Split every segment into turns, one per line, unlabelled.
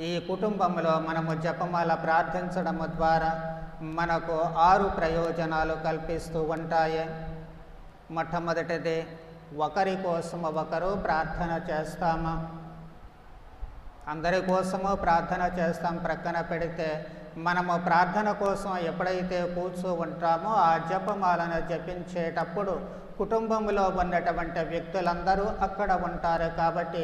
ఈ కుటుంబంలో మనము జపమాల ప్రార్థించడము ద్వారా మనకు 6 ప్రయోజనాలు కల్పిస్తూ ఉంటాయి. మొట్టమొదటిది, ఒకరి కోసము ఒకరు ప్రార్థన చేస్తాము. అందరి కోసము ప్రార్థన చేస్తాం ప్రక్కన పెడితే, మనము ప్రార్థన కోసం ఎప్పుడైతే ఉంటామో ఆ జపమాలను జపించేటప్పుడు కుటుంబంలో ఉన్నటువంటి వ్యక్తులందరూ అక్కడ ఉంటారు కాబట్టి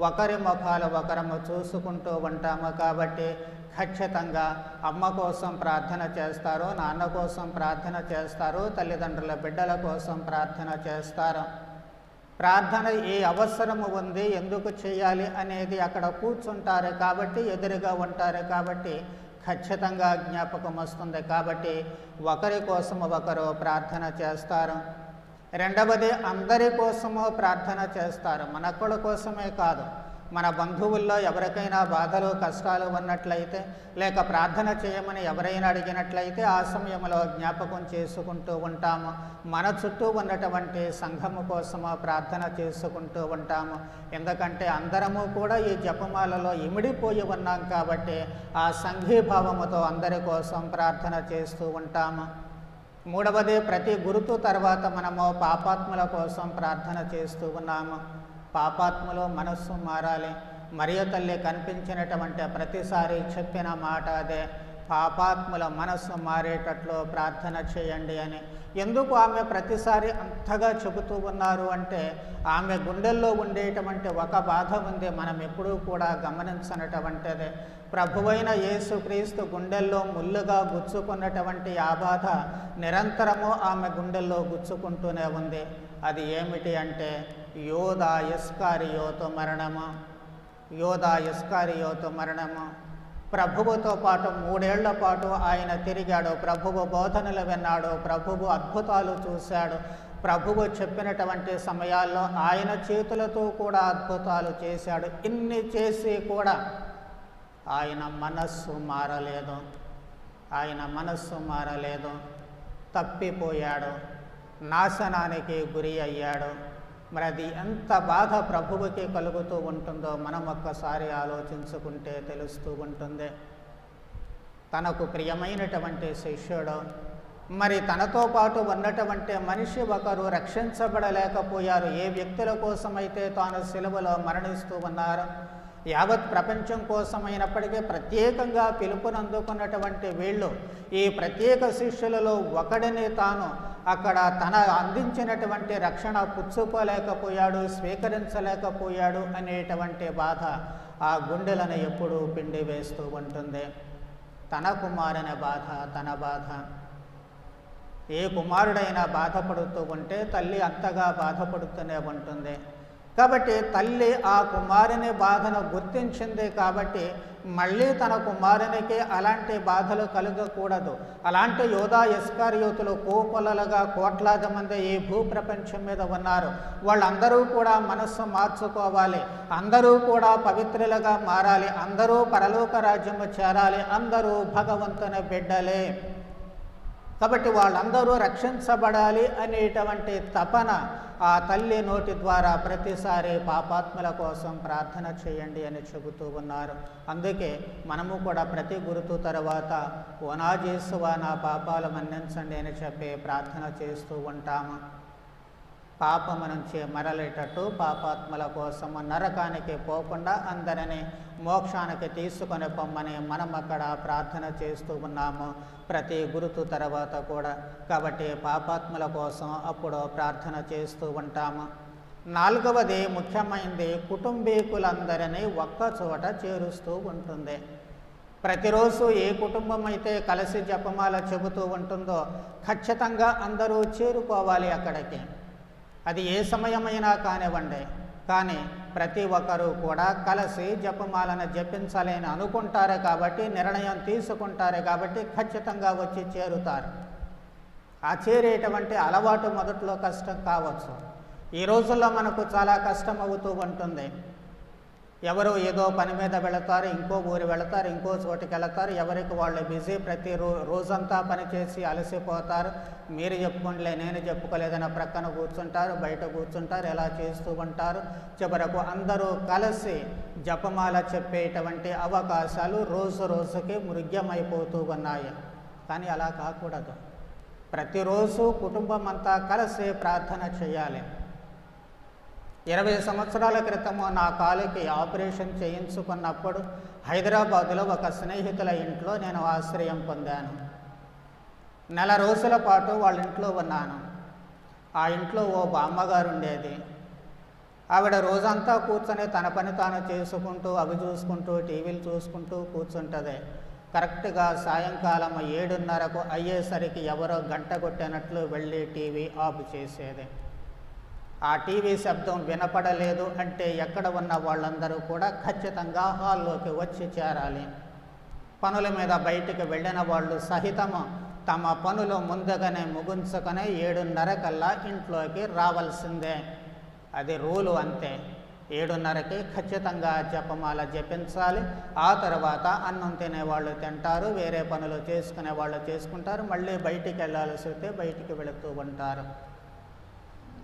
ఒకరి ముఖాలు ఒకరము చూసుకుంటూ ఉంటాము. కాబట్టి ఖచ్చితంగా అమ్మ కోసం ప్రార్థన చేస్తారు, నాన్న కోసం ప్రార్థన చేస్తారు, తల్లిదండ్రుల బిడ్డల కోసం ప్రార్థన చేస్తారు. ప్రార్థన ఏ అవసరము ఉంది, ఎందుకు చేయాలి అనేది అక్కడ కూర్చుంటారు కాబట్టి, ఎదురుగా ఉంటారు కాబట్టి ఖచ్చితంగా జ్ఞాపకం వస్తుంది. కాబట్టి ఒకరి కోసము ఒకరు ప్రార్థన చేస్తారు. రెండవది, అందరి కోసము ప్రార్థన చేస్తారు. మనొక్కడి కోసమే కాదు, మన బంధువుల్లో ఎవరికైనా బాధలు కష్టాలు ఉన్నట్లయితే, లేక ప్రార్థన చేయమని ఎవరైనా అడిగినట్లయితే ఆ సమయంలో జ్ఞాపకం చేసుకుంటూ ఉంటాము. మన చుట్టూ ఉన్నటువంటి సంఘము కోసము ప్రార్థన చేసుకుంటూ ఉంటాము. ఎందుకంటే అందరము కూడా ఈ జపమాలలో ఇమిడిపోయి ఉన్నాం కాబట్టి ఆ సంఘీభావముతో అందరి కోసం ప్రార్థన చేస్తూ ఉంటాము. మూడవది, ప్రతి గురుతు తర్వాత మనము పాపాత్ముల కోసం ప్రార్థన చేస్తూ ఉన్నాము. పాపాత్ములు మనస్సు మారాలి. మరియ తల్లి కనిపించినటువంటి ప్రతిసారి చెప్పిన మాట అదే, పాపాత్ముల మనస్సు మారేటట్లు ప్రార్థన చేయండి అని. ఎందుకు ఆమె ప్రతిసారి అంతగా చెబుతూ ఉన్నారు అంటే, ఆమె గుండెల్లో ఉండేటువంటి ఒక బాధ ఉంది, మనం ఎప్పుడూ కూడా గమనించినటువంటిదే. ప్రభువైన యేసుక్రీస్తు గుండెల్లో ముళ్ళుగా గుచ్చుకున్నటువంటి ఆ బాధ నిరంతరము ఆమె గుండెల్లో గుచ్చుకుంటూనే ఉంది. అది ఏమిటి అంటే యోధా ఇస్కారియోతు మరణము. యోధా ఇస్కారియోతు మరణము. ప్రభువుతో పాటు 3 ఏళ్ల పాటు ఆయన తిరిగాడు, ప్రభువు బోధనలు విన్నాడు, ప్రభువు అద్భుతాలు చూశాడు. ప్రభువు చెప్పినటువంటి సమయాల్లో ఆయన చేతులతో కూడా అద్భుతాలు చేశాడు. ఇన్ని చేసి కూడా ఆయన మనస్సు మారలేదు. ఆయన మనస్సు మారలేదు. తప్పిపోయాడు, నాశనానికి గురి అయ్యాడు. మరి అది ఎంత బాధ ప్రభువుకి కలుగుతూ ఉంటుందో మనం ఒక్కసారి ఆలోచించుకుంటే తెలుస్తూ ఉంటుంది. తనకు ప్రియమైనటువంటి శిష్యుడు, మరి తనతో పాటు ఉన్నటువంటి మనిషి ఒకరు రక్షించబడలేకపోయారు. ఏ వ్యక్తుల కోసమైతే తాను సిలువలో మరణిస్తూ ఉన్నారు, యావత్ ప్రపంచం కోసమైనప్పటికీ ప్రత్యేకంగా పిలుపునందుకున్నటువంటి వీళ్ళు ఈ ప్రత్యేక శిష్యులలో ఒకడిని తాను అక్కడ తన అందించినటువంటి రక్షణ పుచ్చుకోలేకపోయాడు, స్వీకరించలేకపోయాడు అనేటువంటి బాధ ఆ గుండెలను ఎప్పుడూ పిండి వేస్తూ ఉంటుంది. తన కుమారుని బాధ, తన బాధ. ఏ కుమారుడైనా బాధపడుతూ ఉంటే తల్లి అంతగా బాధపడుతూనే ఉంటుంది. కాబట్టి తల్లి ఆ కుమారుని బాధను గుర్తించింది కాబట్టి మళ్ళీ తన కుమారునికి అలాంటి బాధలు కలగకూడదు. అలాంటి యోధా ఇస్కారియోతులు కోకొల్లలుగా కోట్లాది మంది ఈ భూప్రపంచం మీద ఉన్నారు. వాళ్ళందరూ కూడా మనస్సు మార్చుకోవాలి, అందరూ కూడా పవిత్రులుగా మారాలి, అందరూ పరలోక రాజ్యము చేరాలి, అందరూ భగవంతుని బిడ్డలే. కాబట్టి వాళ్ళందరూ రక్షించబడాలి అనేటువంటి తపన ఆ తల్లి నోటి ద్వారా ప్రతిసారి పాపాత్ముల కోసం ప్రార్థన చేయండి అని చెబుతూ ఉన్నారు. అందుకే మనము కూడా ప్రతి గురుతు తర్వాత ఓ నా యేసువా నా పాపాలు మన్నించండి అని చెప్పి ప్రార్థన చేస్తూ ఉంటాము. పాపము నుంచి మరలేటట్టు పాపాత్ముల కోసం నరకానికి పోకుండా అందరినీ మోక్షానికి తీసుకొని పొమ్మని మనం అక్కడ ప్రార్థన చేస్తూ ఉన్నాము ప్రతి గురుతు తర్వాత కూడా. కాబట్టి పాపాత్ముల కోసం అప్పుడు ప్రార్థన చేస్తూ ఉంటాము. నాలుగవది ముఖ్యమైనది, కుటుంబీకులందరినీ ఒక్క చోట చేరుస్తూ ఉంటుంది. ప్రతిరోజు ఏ కుటుంబం అయితే కలిసి జపమాల చెబుతూ ఉంటుందో ఖచ్చితంగా అందరూ చేరుకోవాలి అక్కడికి. అది ఏ సమయమైనా కానివ్వండి, కానీ ప్రతి ఒక్కరూ కూడా కలిసి జపమాలను జపించాలి అని అనుకుంటారు కాబట్టి, నిర్ణయం తీసుకుంటారు కాబట్టి ఖచ్చితంగా వచ్చి చేరుతారు. ఆ చేరేటువంటి అలవాటు మొదట్లో కష్టం కావచ్చు, ఈ రోజుల్లో మనకు చాలా కష్టం అవుతూ ఉంటుంది. ఎవరు ఏదో పని మీద వెళతారు, ఇంకో ఊరు వెళతారు, ఇంకో చోటుకి వెళతారు, ఎవరికి వాళ్ళు బిజీ. ప్రతి రోజంతా పనిచేసి అలసిపోతారు. మీరు చెప్పుకోండిలే, నేను చెప్పుకోలేదన్న ప్రక్కన కూర్చుంటారు, బయట కూర్చుంటారు, ఎలా చేస్తూ ఉంటారు. చివరకు అందరూ కలిసి జపమాల చెప్పేటువంటి అవకాశాలు రోజు రోజుకి మృగ్యమైపోతూ ఉన్నాయి. కానీ అలా కాకూడదు. ప్రతిరోజు కుటుంబం అంతా కలిసి ప్రార్థన చేయాలి. 20 సంవత్సరాల క్రితము నా కాలుకి ఆపరేషన్ చేయించుకున్నప్పుడు హైదరాబాదులో ఒక స్నేహితుల ఇంట్లో నేను ఆశ్రయం పొందాను. నెల రోజుల పాటు వాళ్ళ ఇంట్లో ఉన్నాను. ఆ ఇంట్లో ఓ బామ్మగారు ఉండేది. ఆవిడ రోజంతా కూర్చొని తన పని తాను చేసుకుంటూ, అవి చూసుకుంటూ, టీవీలు చూసుకుంటూ కూర్చుంటుంది. కరెక్ట్గా సాయంకాలం 7:30 అయ్యేసరికి ఎవరో గంట కొట్టినట్లు వెళ్ళి టీవీ ఆఫ్ చేసేది. ఆ టీవీ శబ్దం వినపడలేదు అంటే ఎక్కడ ఉన్న వాళ్ళందరూ కూడా ఖచ్చితంగా హాల్లోకి వచ్చి చేరాలి. పనుల మీద బయటికి వెళ్ళిన వాళ్ళు సహితము తమ పనులు ముందుగానే ముగించుకొని 7:30 కల్లా ఇంట్లోకి రావాల్సిందే. అది రూలు అంతే. 7:30కి ఖచ్చితంగా జపమాల జపించాలి. ఆ తర్వాత అన్నం తినేవాళ్ళు తింటారు, వేరే పనులు చేసుకునే వాళ్ళు చేసుకుంటారు, మళ్ళీ బయటికి వెళ్ళాల్సి వస్తే బయటికి వెళుతూ ఉంటారు.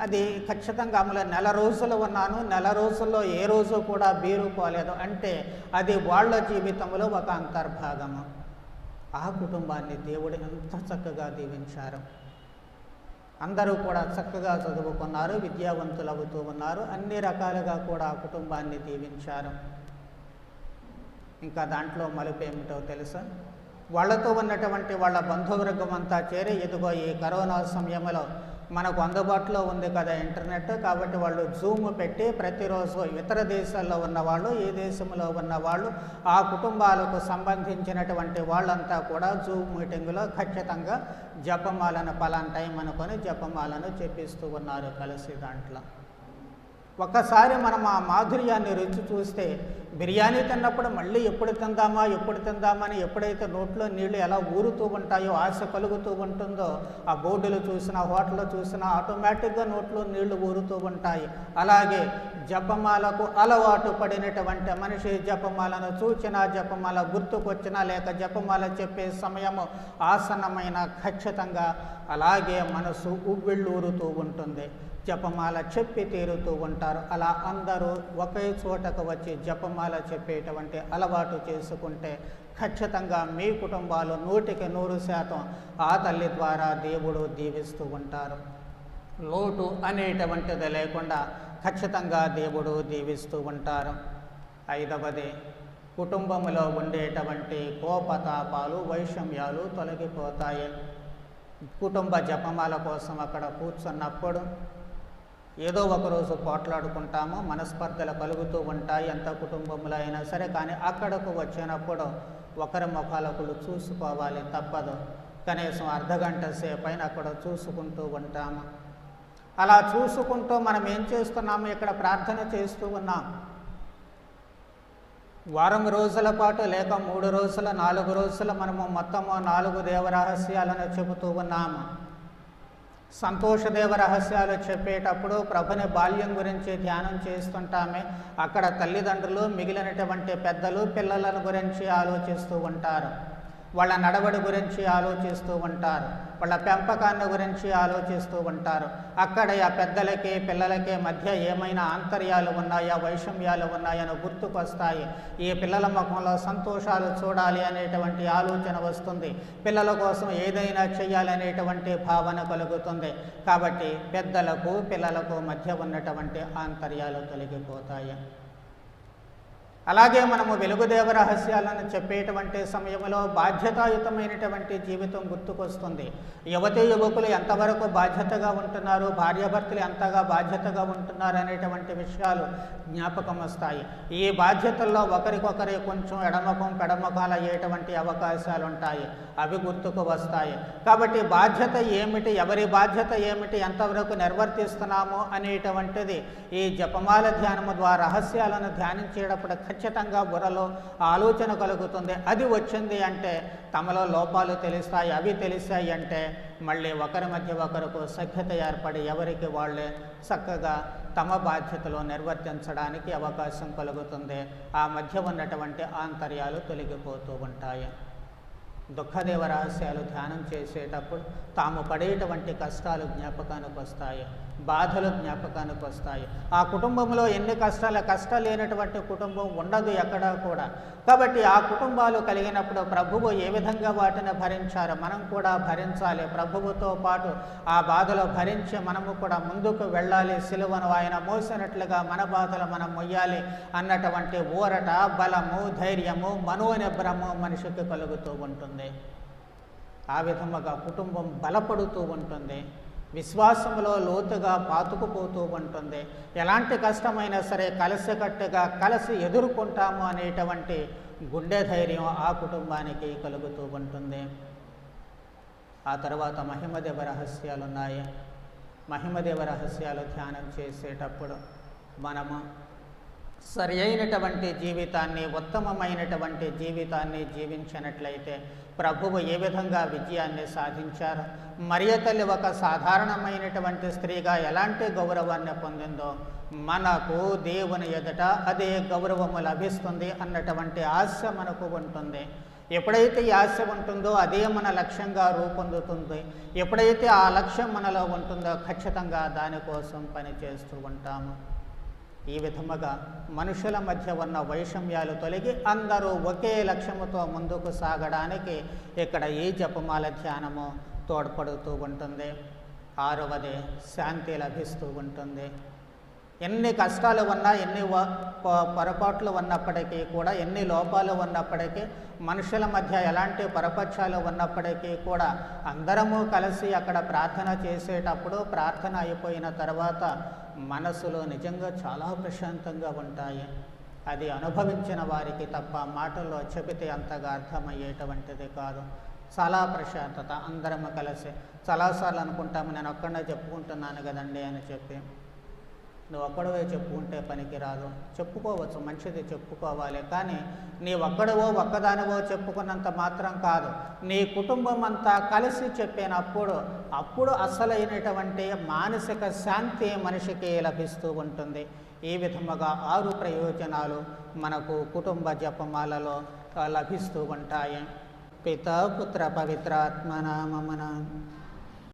అది ఖచ్చితంగా అమలు. నెల రోజులు ఉన్నాను, నెల రోజుల్లో ఏ రోజు కూడా బీరు పోలేదు అంటే అది వాళ్ళ జీవితంలో ఒక అంతర్భాగము. ఆ కుటుంబాన్ని దేవుడు ఎంత చక్కగా దీవించారు. అందరూ కూడా చక్కగా చదువుకున్నారు, విద్యావంతులు అవుతూ ఉన్నారు, అన్ని రకాలుగా కూడా ఆ కుటుంబాన్ని దీవించారు. ఇంకా దాంట్లో మలుపు ఏమిటో తెలుసా? వాళ్ళతో ఉన్నటువంటి వాళ్ళ బంధువర్గం అంతా చేరి, ఇదిగో ఈ కరోనా సమయంలో మనకు అందుబాటులో ఉంది కదా ఇంటర్నెట్, కాబట్టి వాళ్ళు జూమ్ పెట్టి ప్రతిరోజు ఇతర దేశాల్లో ఉన్నవాళ్ళు, ఈ దేశంలో ఉన్నవాళ్ళు, ఆ కుటుంబాలకు సంబంధించినటువంటి వాళ్ళంతా కూడా జూమ్ మీటింగ్లో ఖచ్చితంగా జపమాలను పలానా టైం అనుకొని జపమాలను చెప్పిస్తూ ఉన్నారు కలిసి. దాంట్లో ఒక్కసారి మనం ఆ మాధుర్యాన్ని రుచి చూస్తే, బిర్యానీ తిన్నప్పుడు మళ్ళీ ఎప్పుడు తిందామని ఎప్పుడైతే నోట్లో నీళ్లు ఎలా ఊరుతూ ఉంటాయో, ఆశ కలుగుతూ ఉంటుందో, ఆ బోర్డులు చూసినా, హోటల్లో చూసినా ఆటోమేటిక్గా నోట్లో నీళ్లు ఊరుతూ ఉంటాయి. అలాగే జపమాలకు అలవాటు పడినటువంటి మనిషి జపమాలను చూచినా, జపమాల గుర్తుకొచ్చినా, లేక జపమాల చెప్పే సమయము ఆసన్నమైన ఖచ్చితంగా అలాగే మనసు ఉవ్విళ్ళూరుతూ ఉంటుంది. జపమాల చెప్పి తీరుతూ ఉంటారు. అలా అందరూ ఒకే చోటకు వచ్చి జపమాల చెప్పేటువంటి అలవాటు చేసుకుంటే ఖచ్చితంగా మీ కుటుంబాలు 100% ఆ తల్లి ద్వారా దేవుడు దీవిస్తూ ఉంటారు. లోటు అనేటువంటిది లేకుండా ఖచ్చితంగా దేవుడు దీవిస్తూ ఉంటారు. 5వది, కుటుంబంలో ఉండేటువంటి కోపతాపాలు, వైషమ్యాలు తొలగిపోతాయి. కుటుంబ జపమాల కోసం అక్కడ కూర్చున్నప్పుడు ఏదో ఒకరోజు పోట్లాడుకుంటాము, మనస్పర్ధలు కలుగుతూ ఉంటాయి ఎంత కుటుంబంలో అయినా సరే. కానీ అక్కడకు వచ్చినప్పుడు ఒకరి ముఖాలకులు చూసుకోవాలి, తప్పదు. కనీసం అర్ధగంట సేపు అయినా అక్కడ చూసుకుంటూ ఉంటాము. అలా చూసుకుంటూ మనం ఏం చేస్తున్నాము? ఇక్కడ ప్రార్థన చేస్తూ ఉన్నాం. వారం రోజుల పాటు లేక 3 రోజుల 4 రోజులు మనము మొత్తము 4 దేవరహస్యాలను చెబుతూ ఉన్నాము. సంతోష దేవరహస్యాలు చెప్పేటప్పుడు ప్రభుని బాల్యం గురించి ధ్యానం చేస్తుంటామే. అక్కడ తల్లిదండ్రులు, మిగిలినటువంటి పెద్దలు పిల్లలను గురించి ఆలోచిస్తూ ఉంటారు. వాళ్ళ నడవడి గురించి ఆలోచిస్తూ ఉంటారు, వాళ్ళ పెంపకాన్ని గురించి ఆలోచిస్తూ ఉంటారు. అక్కడ ఆ పెద్దలకి పిల్లలకి మధ్య ఏమైనా ఆంతర్యాలు ఉన్నాయా, వైషమ్యాలు ఉన్నాయని గుర్తుకొస్తాయి. ఈ పిల్లల ముఖంలో సంతోషాలు చూడాలి అనేటువంటి ఆలోచన వస్తుంది. పిల్లల కోసం ఏదైనా చేయాలనేటువంటి భావన కలుగుతుంది. కాబట్టి పెద్దలకు పిల్లలకు మధ్య ఉన్నటువంటి ఆంతర్యాలు తొలగిపోతాయి. అలాగే మనము వెలుగుదేవ రహస్యాలను చెప్పేటువంటి సమయంలో బాధ్యతాయుతమైనటువంటి జీవితం గుర్తుకొస్తుంది. యువతీ యువకులు ఎంతవరకు బాధ్యతగా ఉంటున్నారు, భార్యాభర్తలు ఎంతగా బాధ్యతగా ఉంటున్నారు అనేటువంటి విషయాలు జ్ఞాపకం వస్తాయి. ఈ బాధ్యతల్లో ఒకరికొకరి కొంచెం ఎడమకం పెడమకాలు అయ్యేటువంటి అవకాశాలు ఉంటాయి. అవి గుర్తుకు వస్తాయి. కాబట్టి బాధ్యత ఏమిటి, ఎవరి బాధ్యత ఏమిటి, ఎంతవరకు నిర్వర్తిస్తున్నాము అనేటువంటిది ఈ జపమాల ధ్యానము ద్వారా రహస్యాలను ధ్యానించేటప్పుడు ఖచ్చితంగా బుర్రలో ఆలోచన కలుగుతుంది. అది వచ్చింది అంటే తమలో లోపాలు తెలుస్తాయి. అవి తెలిసాయి అంటే మళ్ళీ ఒకరి మధ్య ఒకరికి సఖ్యత ఏర్పడి ఎవరికి వాళ్ళే చక్కగా తమ బాధ్యతలు నిర్వర్తించడానికి అవకాశం కలుగుతుంది. ఆ మధ్య ఉన్నటువంటి ఆంతర్యాలు తొలగిపోతూ ఉంటాయి. దుఃఖదేవ రహస్యాలు ధ్యానం చేసేటప్పుడు తాము పడేటువంటి కష్టాలు జ్ఞాపకానికి వస్తాయి, బాధలు జ్ఞాపకానికి వస్తాయి. ఆ కుటుంబంలో ఎన్ని కష్టాలు లేనటువంటి కుటుంబం ఉండదు ఎక్కడా కూడా. కాబట్టి ఆ కుటుంబాలు కలిగినప్పుడు ప్రభువు ఏ విధంగా వాటిని భరించారో మనం కూడా భరించాలి. ప్రభువుతో పాటు ఆ బాధలు భరించి మనము కూడా ముందుకు వెళ్ళాలి. సిలువను ఆయన మోసినట్లుగా మన బాధలు మనం మొయ్యాలి అన్నటువంటి ఊరట, బలము, ధైర్యము, మనోనిబ్రము మనిషికి కలుగుతూ ఉంటుంది. ఆ విధముగా కుటుంబం బలపడుతూ ఉంటుంది, విశ్వాసంలో లోతుగా పాతుకుపోతూ ఉంటుంది. ఎలాంటి కష్టమైనా సరే కలిసికట్టుగా కలిసి ఎదుర్కొంటాము అనేటువంటి గుండె ధైర్యం ఆ కుటుంబానికి కలుగుతూ ఉంటుంది. ఆ తర్వాత మహిమదేవ రహస్యాలు ఉన్నాయి. మహిమదేవ రహస్యాలు ధ్యానం చేసేటప్పుడు మనము సరి అయినటువంటి జీవితాన్ని, ఉత్తమమైనటువంటి జీవితాన్ని జీవించినట్లయితే ప్రభువు ఏ విధంగా విజయాన్ని సాధించారు, మరియ తల్లి ఒక సాధారణమైనటువంటి స్త్రీగా ఎలాంటి గౌరవాన్ని పొందిందో మనకు దేవుని ఎదుట అదే గౌరవము లభిస్తుంది అన్నటువంటి ఆశ మనకు ఉంటుంది. ఎప్పుడైతే ఈ ఆశ ఉంటుందో అదే మన లక్ష్యంగా రూపొందుతుంది. ఎప్పుడైతే ఆ లక్ష్యం మనలో ఉంటుందో ఖచ్చితంగా దానికోసం పనిచేస్తూ ఉంటాము. ఈ విధముగా మనుషుల మధ్య ఉన్న వైషమ్యాలు తొలగి అందరూ ఒకే లక్ష్యముతో ముందుకు సాగడానికి ఇక్కడ ఈ జపమాల ధ్యానము తోడ్పడుతూ ఉంటుంది. 6వది శాంతి లభిస్తూ ఉంటుంది. ఎన్ని కష్టాలు ఉన్నా, ఎన్ని పొరపాట్లు ఉన్నప్పటికీ కూడా, ఎన్ని లోపాలు ఉన్నప్పటికీ, మనుషుల మధ్య ఎలాంటి పరపక్షాలు ఉన్నప్పటికీ కూడా అందరము కలిసి అక్కడ ప్రార్థన చేసేటప్పుడు ప్రార్థన అయిపోయిన తర్వాత మనసులో నిజంగా చాలా ప్రశాంతంగా ఉంటాయి. అది అనుభవించిన వారికి తప్ప మాటల్లో చెబితే అంతగా అర్థమయ్యేటువంటిది కాదు. చాలా ప్రశాంతత. అందరము కలిసి చాలాసార్లు అనుకుంటాము, నేను ఒక్కడే చెప్పుకుంటున్నాను కదండి అని చెప్పి. నువ్వు ఒక్కడవే చెప్పుకుంటే పనికి రాదు. చెప్పుకోవచ్చు, మంచిది చెప్పుకోవాలి. కానీ నీ ఒక్కడవో ఒక్కదానివో చెప్పుకున్నంత మాత్రం కాదు, నీ కుటుంబం అంతా కలిసి అప్పుడు అసలైనటువంటి మానసిక శాంతి మనిషికి లభిస్తూ ఉంటుంది. ఈ విధముగా 6 ప్రయోజనాలు మనకు కుటుంబ జపమాలలో లభిస్తూ ఉంటాయి. పితా పుత్ర పవిత్రాత్మ నామమున.